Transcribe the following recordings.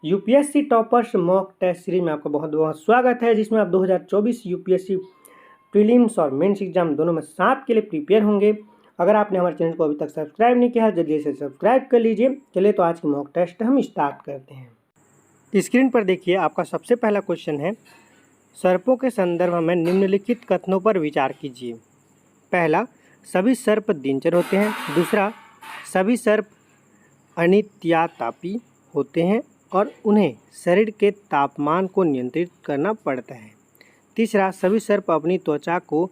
UPSC toppers mock test series में आपका बहुत बहुत स्वागत है, जिसमें आप 2024 यूपीएससी प्रीलिम्स और मेंस एग्जाम दोनों में 7 के लिए प्रिपेयर होंगे। अगर आपने हमारे चैनल को अभी तक सब्सक्राइब नहीं किया है, जल्दी से सब्सक्राइब कर लीजिए। चलिए तो आज की मॉक टेस्ट हम स्टार्ट करते हैं। स्क्रीन पर देखिए, आपका सबसे पहला क्वेश्चन है, सर्पों के संदर्भ में निम्नलिखित कथनों पर विचार कीजिए। पहला, सभी सर्प दिनचर होते हैं। दूसरा, सभी सर्प अनित्यातापी होते हैं और उन्हें शरीर के तापमान को नियंत्रित करना पड़ता है। तीसरा, सभी सर्प अपनी त्वचा को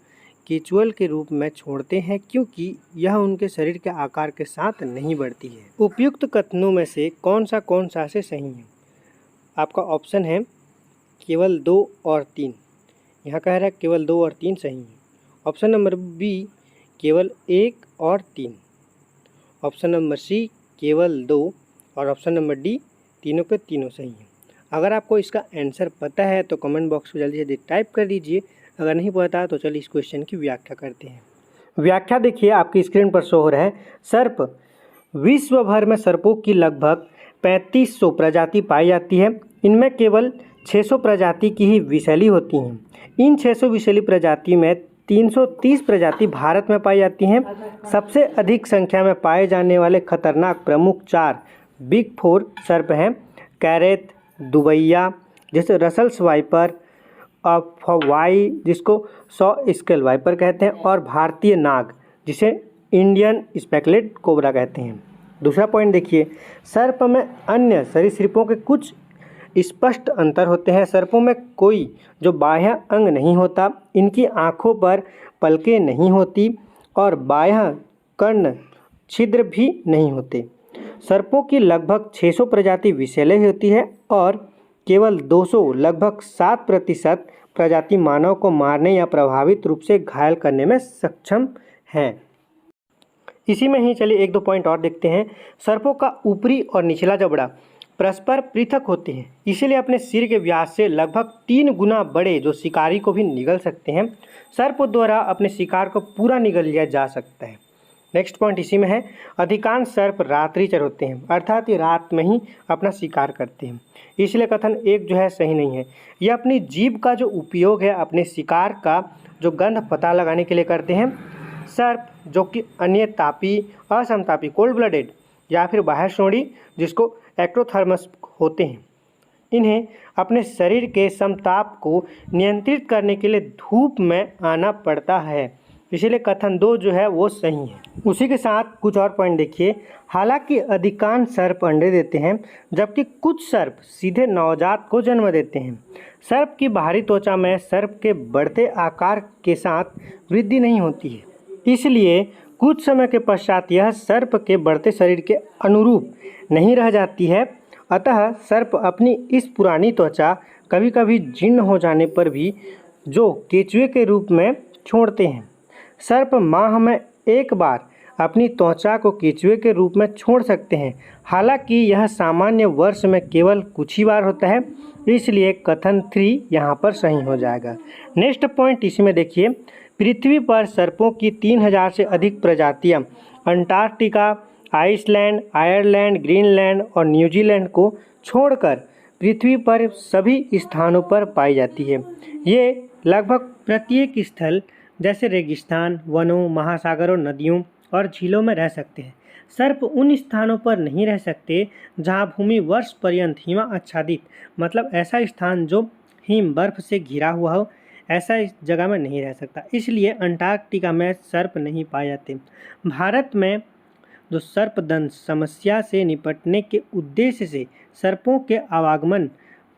केचुअल के रूप में छोड़ते हैं क्योंकि यह उनके शरीर के आकार के साथ नहीं बढ़ती है। उपयुक्त कथनों में से कौन सा से सही है? आपका ऑप्शन है केवल 2 और 3। यहाँ कह रहा है केवल 2 और 3 सही है। ऑप्शन नंबर बी केवल 1 और 3। ऑप्शन नंबर सी केवल 2 और ऑप्शन नंबर डी तीनों के तीनों सही हैं। अगर आपको इसका आंसर पता है तो कमेंट बॉक्स में जल्दी से टाइप कर दीजिए। अगर नहीं पता तो चलिए इस क्वेश्चन की व्याख्या करते हैं। व्याख्या देखिए, आपकी स्क्रीन पर शो हो रहा है। सर्प, विश्व भर में सर्पों की लगभग 3500 प्रजाति पाई जाती है। इनमें केवल 600 प्रजाति की ही विषैली होती हैं। इन 600 विषैली प्रजाति में 330 प्रजाति भारत में पाई जाती हैं। सबसे अधिक संख्या में पाए जाने वाले खतरनाक प्रमुख 4 बिग 4 सर्प हैं। कैरेत, दुबैया जिसे रसल्स वाइपर, अफवाई जिसको 100 स्केल वाइपर कहते हैं, और भारतीय नाग जिसे इंडियन स्पेकलेट कोबरा कहते हैं। दूसरा पॉइंट देखिए, सर्प में अन्य सरीसृपों के कुछ स्पष्ट अंतर होते हैं। सर्पों में कोई जो बाह्य अंग नहीं होता, इनकी आँखों पर पलकें नहीं होती और बाह्य कर्ण छिद्र भी नहीं होते। सर्पों की लगभग 600 प्रजाति विषैले होती है और केवल 200 लगभग 7% प्रजाति मानव को मारने या प्रभावित रूप से घायल करने में सक्षम हैं। इसी में ही चलिए 1-2 पॉइंट और देखते हैं। सर्पों का ऊपरी और निचला जबड़ा परस्पर पृथक होते हैं, इसीलिए अपने सिर के व्यास से लगभग 3 गुना बड़े जो शिकारी को भी निगल सकते हैं। सर्प द्वारा अपने शिकार को पूरा निगल लिया जा सकता है। नेक्स्ट पॉइंट इसी में है, अधिकांश सर्प रात्रिचर होते हैं, अर्थात ये रात में ही अपना शिकार करते हैं। इसलिए कथन 1 जो है सही नहीं है। यह अपनी जीभ का जो उपयोग है अपने शिकार का जो गंध पता लगाने के लिए करते हैं। सर्प जो कि अनियतापी, असमतापी, कोल्ड ब्लडेड या फिर बाह्यश्रोणी जिसको एक्टोथर्मस होते हैं, इन्हें अपने शरीर के समताप को नियंत्रित करने के लिए धूप में आना पड़ता है। इसीलिए कथन 2 जो है वो सही है। उसी के साथ कुछ और पॉइंट देखिए। हालांकि अधिकांश सर्प अंडे देते हैं, जबकि कुछ सर्प सीधे नवजात को जन्म देते हैं। सर्प की बाहरी त्वचा में सर्प के बढ़ते आकार के साथ वृद्धि नहीं होती है, इसलिए कुछ समय के पश्चात यह सर्प के बढ़ते शरीर के अनुरूप नहीं रह जाती है। अतः सर्प अपनी इस पुरानी त्वचा कभी कभी जीर्ण हो जाने पर भी जो केचुए के रूप में छोड़ते हैं। सर्प माह में एक बार अपनी त्वचा को केचुए के रूप में छोड़ सकते हैं, हालांकि यह सामान्य वर्ष में केवल कुछ ही बार होता है, इसलिए कथन 3 यहाँ पर सही हो जाएगा। नेक्स्ट पॉइंट इसी में देखिए, पृथ्वी पर सर्पों की 3000 से अधिक प्रजातियाँ अंटार्कटिका, आइसलैंड, आयरलैंड, ग्रीनलैंड और न्यूजीलैंड को छोड़कर पृथ्वी पर सभी स्थानों पर पाई जाती है। ये लगभग प्रत्येक स्थल जैसे रेगिस्तान, वनों, महासागरों, नदियों और झीलों में रह सकते हैं। सर्प उन स्थानों पर नहीं रह सकते जहां भूमि वर्ष पर्यंत हिमा आच्छादित, मतलब ऐसा स्थान जो हिम बर्फ से घिरा हुआ हो, ऐसा इस जगह में नहीं रह सकता। इसलिए अंटार्कटिका में सर्प नहीं पाए जाते। भारत में जो सर्पदंश समस्या से निपटने के उद्देश्य से सर्पों के आवागमन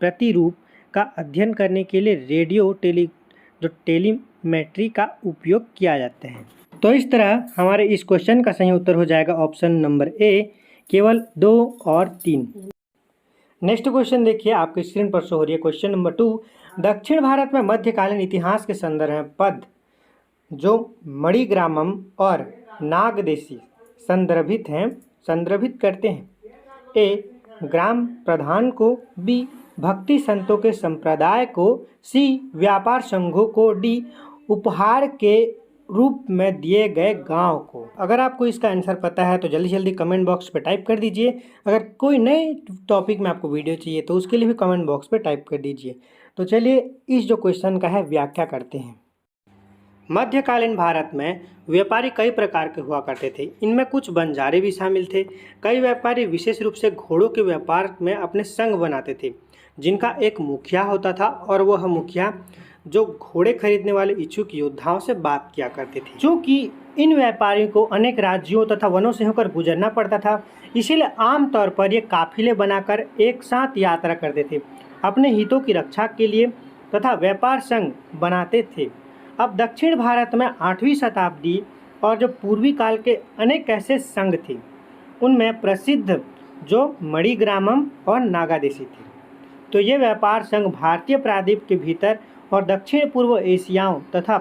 प्रतिरूप का अध्ययन करने के लिए रेडियो टेलीमेट्री का उपयोग किया जाता है। तो इस तरह हमारे इस क्वेश्चन का सही उत्तर हो जाएगा ऑप्शन नंबर ए, केवल 2 और 3। नेक्स्ट क्वेश्चन देखिए, आपकी स्क्रीन पर शो हो रही है। क्वेश्चन नंबर 2, दक्षिण भारत में मध्यकालीन इतिहास के संदर्भ में पद जो मणिग्रामम और नागदेशी संदर्भित करते हैं। ए, ग्राम प्रधान को, बी, भक्ति संतों के संप्रदाय को, सी, व्यापार संघों को, डी, उपहार के रूप में दिए गए गांव को। अगर आपको इसका आंसर पता है तो जल्दी जल्दी कमेंट बॉक्स पे टाइप कर दीजिए। अगर कोई नए टॉपिक में आपको वीडियो चाहिए तो उसके लिए भी कमेंट बॉक्स पे टाइप कर दीजिए। तो चलिए इस जो क्वेश्चन का है व्याख्या करते हैं। मध्यकालीन भारत में व्यापारी कई प्रकार के हुआ करते थे। इनमें कुछ बंजारे भी शामिल थे। कई व्यापारी विशेष रूप से घोड़ों के व्यापार में अपने संघ बनाते थे, जिनका एक मुखिया होता था और वह मुखिया जो घोड़े खरीदने वाले इच्छुक योद्धाओं से बात किया करते थे। क्योंकि इन व्यापारियों को अनेक राज्यों तथा वनों से होकर गुजरना पड़ता था, इसीलिए आमतौर पर ये काफिले बनाकर एक साथ यात्रा करते थे, अपने हितों की रक्षा के लिए तथा व्यापार संघ बनाते थे। अब दक्षिण भारत में 8वीं शताब्दी और जो पूर्वी काल के अनेक ऐसे संघ थे, उनमें प्रसिद्ध जो मणिग्रामम और नागादेशी थे। तो ये व्यापार संघ भारतीय प्रायद्वीप के भीतर और दक्षिण पूर्व एशियाओं तथा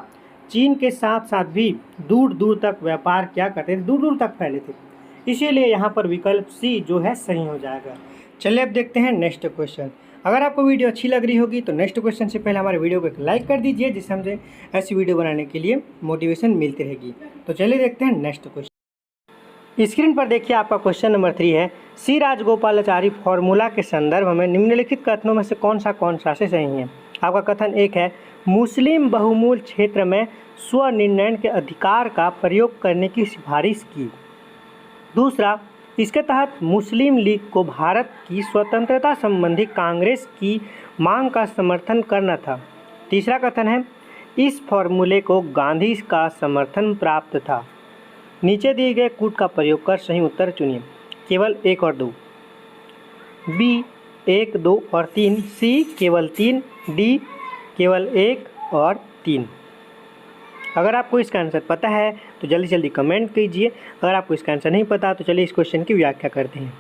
चीन के साथ साथ भी दूर दूर तक व्यापार क्या करते थे, दूर दूर तक फैले थे। इसीलिए यहाँ पर विकल्प सी जो है सही हो जाएगा। चलिए अब देखते हैं नेक्स्ट क्वेश्चन। अगर आपको वीडियो अच्छी लग रही होगी तो नेक्स्ट क्वेश्चन से पहले हमारे वीडियो को एक लाइक कर दीजिए, जिससे हमसे ऐसी वीडियो बनाने के लिए मोटिवेशन मिलती रहेगी। तो चलिए देखते हैं नेक्स्ट क्वेश्चन। स्क्रीन पर देखिए आपका क्वेश्चन नंबर 3 है, सी राजगोपालाचारी फॉर्मूला के संदर्भ में निम्नलिखित कथनों में से कौन सा से सही है। आपका कथन 1 है, मुस्लिम बहुमूल क्षेत्र में स्वनिर्णय के अधिकार का प्रयोग करने की सिफारिश की। दूसरा, इसके तहत मुस्लिम लीग को भारत की स्वतंत्रता संबंधी कांग्रेस की मांग का समर्थन करना था। तीसरा कथन है, इस फॉर्मूले को गांधी का समर्थन प्राप्त था। नीचे दिए गए कूट का प्रयोग कर सही उत्तर चुनिए। केवल 1 और 2, बी 1, 2 और 3, सी केवल 3, डी केवल 1 और 3। अगर आपको इसका आंसर पता है तो जल्दी जल्दी कमेंट कीजिए। अगर आपको इसका आंसर नहीं पता तो चलिए इस क्वेश्चन की व्याख्या करते हैं।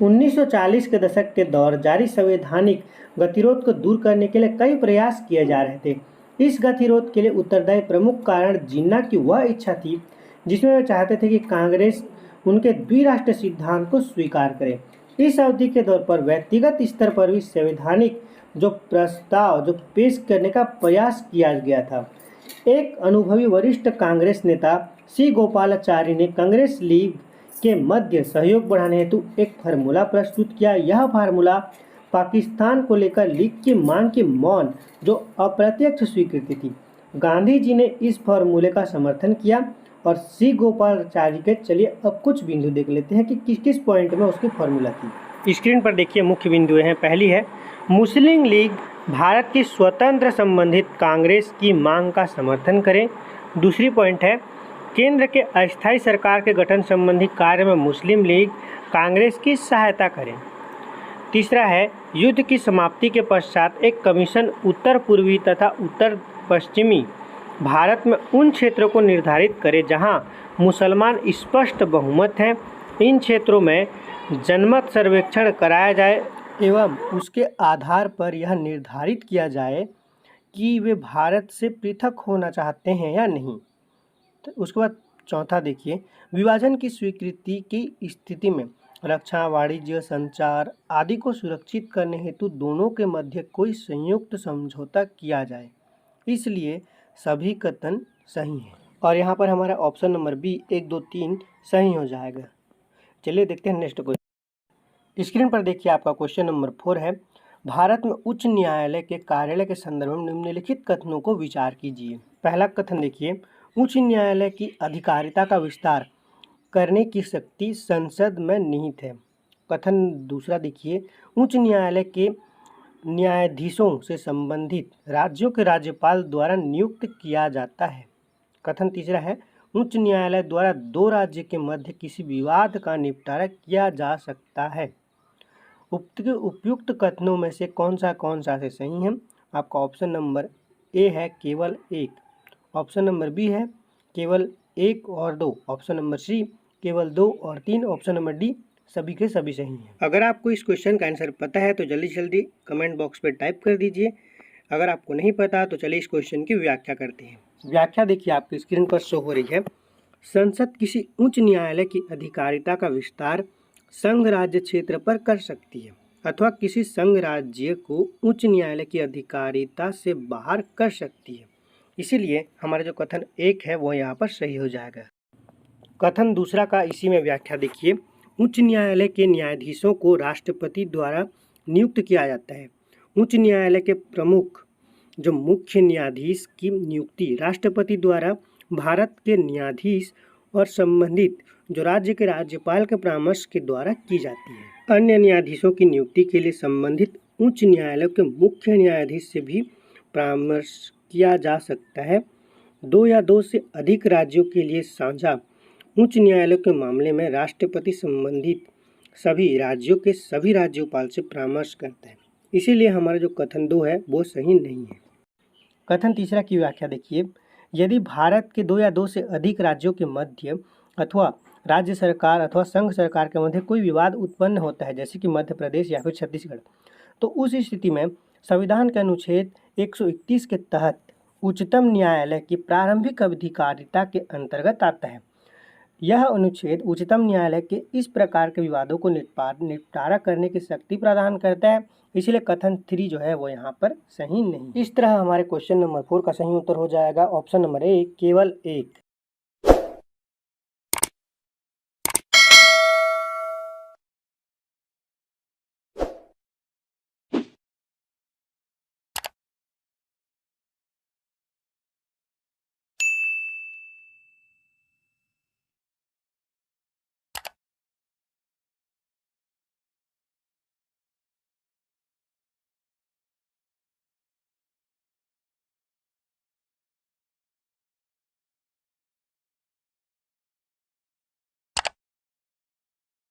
1940 के दशक के दौर जारी संवैधानिक गतिरोध को दूर करने के लिए कई प्रयास किए जा रहे थे। इस गतिरोध के लिए उत्तरदायी प्रमुख कारण जिन्ना की वह इच्छा थी जिसमें वे चाहते थे कि कांग्रेस उनके द्विराष्ट्र सिद्धांत को स्वीकार करे। इस अवधि के दौर पर व्यक्तिगत स्तर पर भी संवैधानिक जो प्रस्ताव जो पेश करने का प्रयास किया गया था। एक अनुभवी वरिष्ठ कांग्रेस नेता सी गोपालाचारी ने कांग्रेस लीग के मध्य सहयोग बढ़ाने हेतु एक फार्मूला प्रस्तुत किया। यह फार्मूला पाकिस्तान को लेकर लीग की मांग की मौन जो अप्रत्यक्ष स्वीकृति थी। गांधी जी ने इस फार्मूले का समर्थन किया और सी गोपालाचारी के चलिए अब कुछ बिंदु देख लेते हैं कि किस किस पॉइंट में उसकी फार्मूला थी। स्क्रीन पर देखिए मुख्य बिंदु हैं। पहली है, मुस्लिम लीग भारत की स्वतंत्र संबंधित कांग्रेस की मांग का समर्थन करे। दूसरी पॉइंट है, केंद्र के अस्थायी सरकार के गठन संबंधी कार्य में मुस्लिम लीग कांग्रेस की सहायता करे। तीसरा है, युद्ध की समाप्ति के पश्चात एक कमीशन उत्तर पूर्वी तथा उत्तर पश्चिमी भारत में उन क्षेत्रों को निर्धारित करे जहां मुसलमान स्पष्ट बहुमत हैं। इन क्षेत्रों में जनमत सर्वेक्षण कराया जाए एवं उसके आधार पर यह निर्धारित किया जाए कि वे भारत से पृथक होना चाहते हैं या नहीं। तो उसके बाद चौथा देखिए, विभाजन की स्वीकृति की स्थिति में रक्षा, वाणिज्य, संचार आदि को सुरक्षित करने हेतु दोनों के मध्य कोई संयुक्त समझौता किया जाए। इसलिए सभी कथन सही हैं और यहाँ पर हमारा ऑप्शन नंबर बी 1, 2, 3 सही हो जाएगा। चलिए देखते हैं नेक्स्ट क्वेश्चन। स्क्रीन पर देखिए आपका क्वेश्चन नंबर 4 है, भारत में उच्च न्यायालय के कार्यालय के संदर्भ में निम्नलिखित कथनों को विचार कीजिए। पहला कथन देखिए, उच्च न्यायालय की अधिकारिता का विस्तार करने की शक्ति संसद में निहित है। कथन दूसरा देखिए, उच्च न्यायालय के न्यायाधीशों से संबंधित राज्यों के राज्यपाल द्वारा नियुक्त किया जाता है। कथन तीसरा है, उच्च न्यायालय द्वारा दो राज्य के मध्य किसी विवाद का निपटारा किया जा सकता है। उपयुक्त कथनों में से कौन सा से सही है? आपका ऑप्शन नंबर ए है केवल 1, ऑप्शन नंबर बी है केवल 1 और 2, ऑप्शन नंबर सी केवल 2 और 3, ऑप्शन नंबर डी सभी के सभी सही हैं। अगर आपको इस क्वेश्चन का आंसर पता है तो जल्दी जल्दी कमेंट बॉक्स पे टाइप कर दीजिए। अगर आपको नहीं पता तो चलिए इस क्वेश्चन की व्याख्या करते हैं। व्याख्या देखिए आपकी स्क्रीन पर शो हो रही है। संसद किसी उच्च न्यायालय की अधिकारिता का विस्तार संघ राज्य क्षेत्र पर कर सकती है अथवा किसी संघ राज्य को उच्च न्यायालय की अधिकारिता से बाहर कर सकती है। इसीलिए हमारा जो कथन 1 है वो यहाँ पर सही हो जाएगा। कथन दूसरा का इसी में व्याख्या देखिए, उच्च न्यायालय के न्यायाधीशों को राष्ट्रपति द्वारा नियुक्त किया जाता है। उच्च न्यायालय के प्रमुख जो मुख्य न्यायाधीश की नियुक्ति राष्ट्रपति द्वारा भारत के न्यायाधीश और संबंधित जो राज्य के राज्यपाल के परामर्श के द्वारा की जाती है। अन्य न्यायाधीशों की नियुक्ति के लिए संबंधित उच्च न्यायालय के मुख्य न्यायाधीश से भी परामर्श किया जा सकता है। 2 या 2 से अधिक राज्यों के लिए साझा उच्च न्यायालय के मामले में राष्ट्रपति संबंधित सभी राज्यों के सभी राज्यपाल से परामर्श करता है। इसीलिए हमारा जो कथन 2 है वो सही नहीं है। कथन तीसरा की व्याख्या देखिए, यदि भारत के 2 या 2 से अधिक राज्यों के मध्य अथवा राज्य सरकार अथवा संघ सरकार के मध्य कोई विवाद उत्पन्न होता है, जैसे कि मध्य प्रदेश या फिर छत्तीसगढ़, तो उस स्थिति में संविधान के अनुच्छेद 131 के तहत उच्चतम न्यायालय की प्रारंभिक अधिकारिता के अंतर्गत आता है। यह अनुच्छेद उच्चतम न्यायालय के इस प्रकार के विवादों को निपटारा करने की शक्ति प्रदान करता है। इसलिए कथन 3 जो है वो यहाँ पर सही नहीं। इस तरह हमारे क्वेश्चन नंबर 4 का सही उत्तर हो जाएगा ऑप्शन नंबर 1 केवल 1।